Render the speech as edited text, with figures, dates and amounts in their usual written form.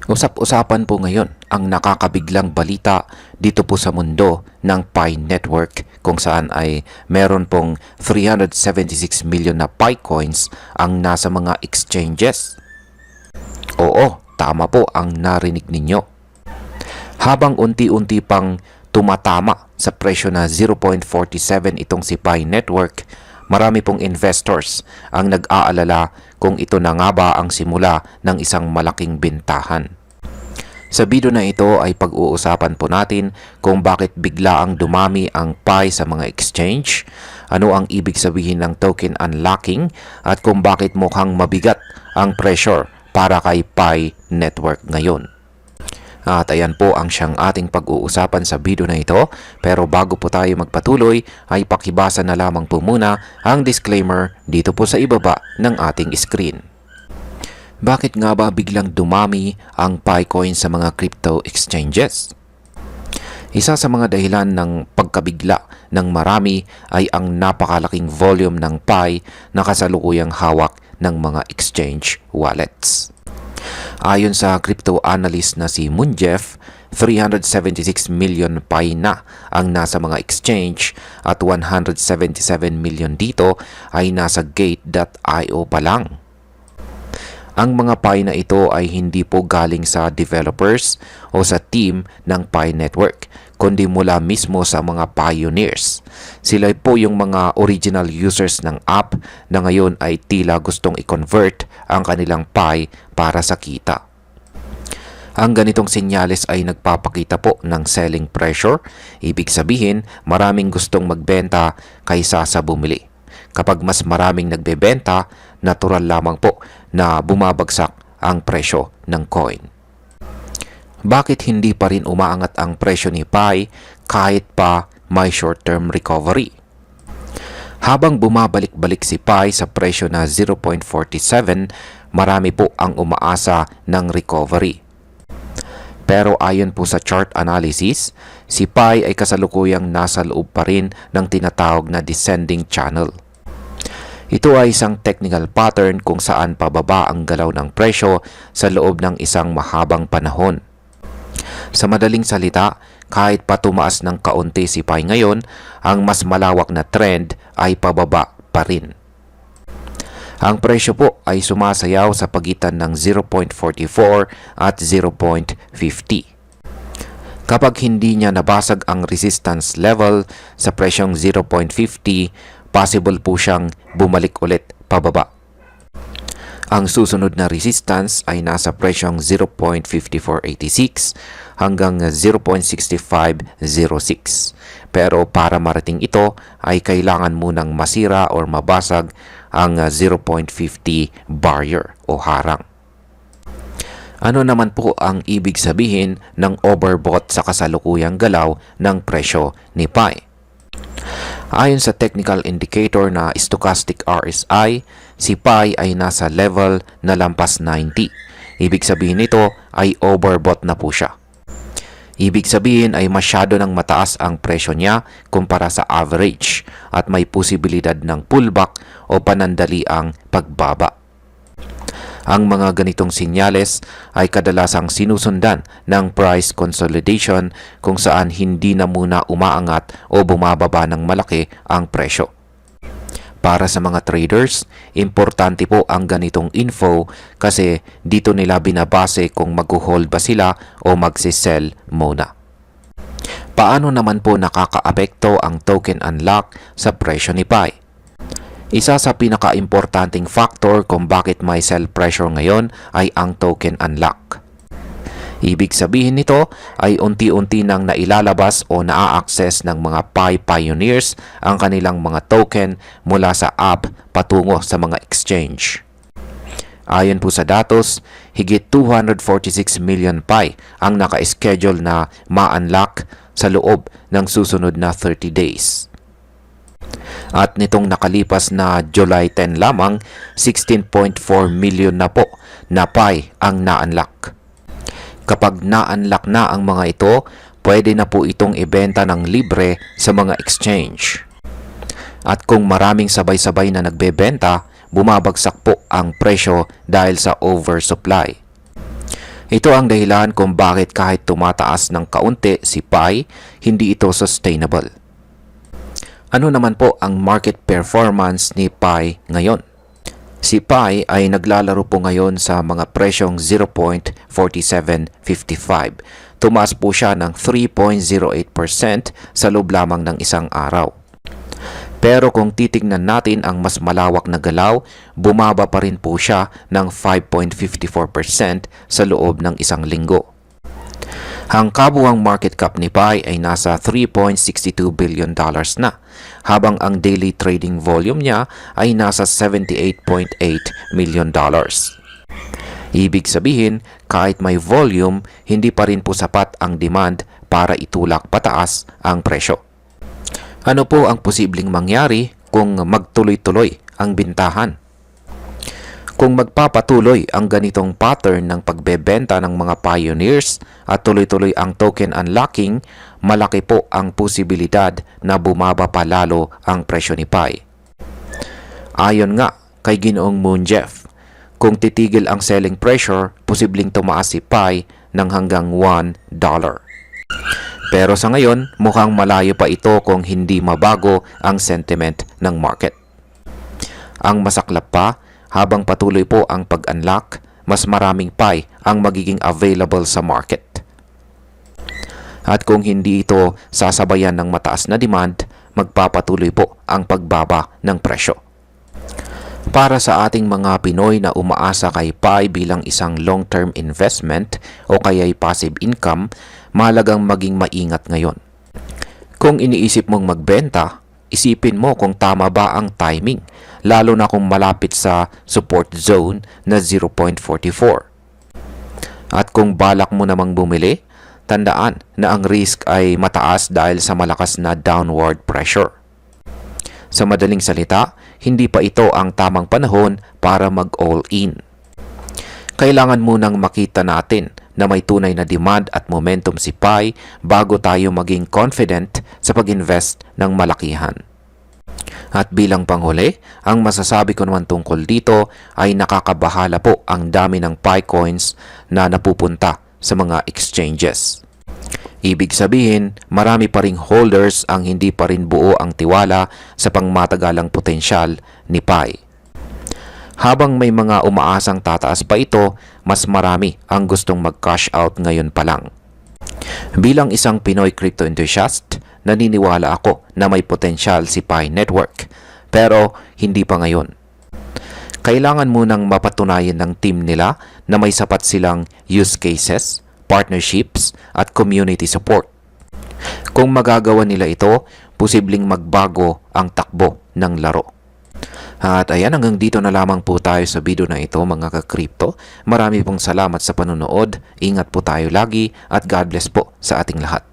Usap-usapan po ngayon ang nakakabiglang balita dito po sa mundo ng Pi Network kung saan ay meron pong 376 million na Pi coins ang nasa mga exchanges. Oo, tama po ang narinig ninyo. Habang unti-unti pang tumatama sa presyo na 0.47 itong si Pi Network, marami pong investors ang nag-aalala kung ito na nga ba ang simula ng isang malaking bentahan. Sa video na ito ay pag-uusapan po natin kung bakit bigla ang dumami ang Pi sa mga exchange, ano ang ibig sabihin ng token unlocking, at kung bakit mukhang mabigat ang pressure para kay Pi Network ngayon. At ayan po ang siyang ating pag-uusapan sa video na ito. Pero bago po tayo magpatuloy ay pakibasa na lamang po muna ang disclaimer dito po sa ibaba ng ating screen. Bakit nga ba biglang dumami ang Pi coin sa mga crypto exchanges? Isa sa mga dahilan ng pagkabigla ng marami ay ang napakalaking volume ng Pi na kasalukuyang hawak ng mga exchange wallets. Ayon sa crypto analyst na si Moonjeff, 376 million Pi na ang nasa mga exchange at 177 million dito ay nasa Gate.io pa lang. Ang mga Pi na ito ay hindi po galing sa developers o sa team ng Pi Network, kundi mula mismo sa mga pioneers. Sila po yung mga original users ng app na ngayon ay tila gustong i-convert ang kanilang Pi para sa kita. Ang ganitong senyales ay nagpapakita po ng selling pressure. Ibig sabihin, maraming gustong magbenta kaysa sa bumili. Kapag mas maraming nagbebenta, natural lamang po na bumabagsak ang presyo ng coin. Bakit hindi pa rin umaangat ang presyo ni Pi kahit pa may short-term recovery? Habang bumabalik-balik si Pi sa presyo na 0.47, marami po ang umaasa ng recovery. Pero ayon po sa chart analysis, si Pi ay kasalukuyang nasa loob pa rin ng tinatawag na descending channel. Ito ay isang technical pattern kung saan pababa ang galaw ng presyo sa loob ng isang mahabang panahon. Sa madaling salita, kahit pa tumaas ng kaunti si Pi ngayon, ang mas malawak na trend ay pababa pa rin. Ang presyo po ay sumasayaw sa pagitan ng 0.44 at 0.50. Kapag hindi niya nabasag ang resistance level sa presyong 0.50, possible po siyang bumalik ulit pababa. Ang susunod na resistance ay nasa presyong 0.5486 hanggang 0.6506. Pero para marating ito ay kailangan munang masira or mabasag ang 0.50 barrier o harang. Ano naman po ang ibig sabihin ng overbought sa kasalukuyang galaw ng presyo ni Pi? Ayon sa technical indicator na stochastic RSI, si Pi ay nasa level na lampas 90. Ibig sabihin nito ay overbought na po siya. Ibig sabihin ay masyado nang mataas ang presyo niya kumpara sa average at may posibilidad ng pullback o panandaliang pagbaba. Ang mga ganitong sinyales ay kadalasang sinusundan ng price consolidation kung saan hindi na muna umaangat o bumababa ng malaki ang presyo. Para sa mga traders, importante po ang ganitong info kasi dito nila binabase kung mag-hold ba sila o magsisell muna. Paano naman po nakakaapekto ang token unlock sa presyo ni Pi? Isa sa pinaka-importanting factor kung bakit may sell pressure ngayon ay ang token unlock. Ibig sabihin nito ay unti-unti nang nailalabas o naa-access ng mga Pi pioneers ang kanilang mga token mula sa app patungo sa mga exchange. Ayon po sa datos, higit 246 million Pi ang naka-schedule na ma-unlock sa loob ng susunod na 30 days. At nitong nakalipas na July 10 lamang, 16.4 million na po na Pi ang na-unlock. Kapag na-unlock na ang mga ito, pwede na po itong ibenta ng libre sa mga exchange. At kung maraming sabay-sabay na nagbebenta, bumabagsak po ang presyo dahil sa oversupply. Ito ang dahilan kung bakit kahit tumataas ng kaunti si PAI, hindi ito sustainable. Ano naman po ang market performance ni PAI ngayon? Si PAI ay naglalaro po ngayon sa mga presyong 0.4755. Tumaas po siya ng 3.08% sa loob lamang ng isang araw. Pero kung titingnan natin ang mas malawak na galaw, bumaba pa rin po siya ng 5.54% sa loob ng isang linggo. Ang kabuuang market cap ni PAI ay nasa $3.62 billion na, habang ang daily trading volume niya ay nasa $78.8 million. Ibig sabihin, kahit may volume, hindi pa rin po sapat ang demand para itulak pataas ang presyo. Ano po ang posibleng mangyari kung magtuloy-tuloy ang bintahan? Kung magpapatuloy ang ganitong pattern ng pagbebenta ng mga pioneers at tuloy-tuloy ang token unlocking, malaki po ang posibilidad na bumaba pa lalo ang presyo ni PAI. Ayon nga kay Ginoong Moon Jeff, kung titigil ang selling pressure, posibleng tumaas si PAI ng hanggang $1. Pero sa ngayon, mukhang malayo pa ito kung hindi mabago ang sentiment ng market. Ang masaklap pa, habang patuloy po ang pag-unlock, mas maraming PAI ang magiging available sa market. At kung hindi ito sasabayan ng mataas na demand, magpapatuloy po ang pagbaba ng presyo. Para sa ating mga Pinoy na umaasa kay PAI bilang isang long-term investment o kaya'y passive income, mahalagang maging maingat ngayon. Kung iniisip mong magbenta, isipin mo kung tama ba ang timing, lalo na kung malapit sa support zone na 0.44. At kung balak mo namang bumili, tandaan na ang risk ay mataas dahil sa malakas na downward pressure. Sa madaling salita, hindi pa ito ang tamang panahon para mag-all-in. Kailangan munang makita natin na may tunay na demand at momentum si PAI bago tayo maging confident sa pag-invest ng malakihan. At bilang panghuli, ang masasabi ko naman tungkol dito ay nakakabahala po ang dami ng PAI coins na napupunta sa mga exchanges. Ibig sabihin, marami pa ring holders ang hindi pa rin buo ang tiwala sa pangmatagalang potensyal ni PAI. Habang may mga umaasang tataas pa ito, mas marami ang gustong mag-cash out ngayon pa lang. Bilang isang Pinoy crypto enthusiast, naniniwala ako na may potensyal si PAI Network, pero hindi pa ngayon. Kailangan munang mapatunayan ng team nila na may sapat silang use cases, partnerships, at community support. Kung magagawa nila ito, posibleng magbago ang takbo ng laro. At ayan, hanggang dito na lamang po tayo sa video na ito mga ka-crypto. Marami pong salamat sa panonood, ingat po tayo lagi at God bless po sa ating lahat.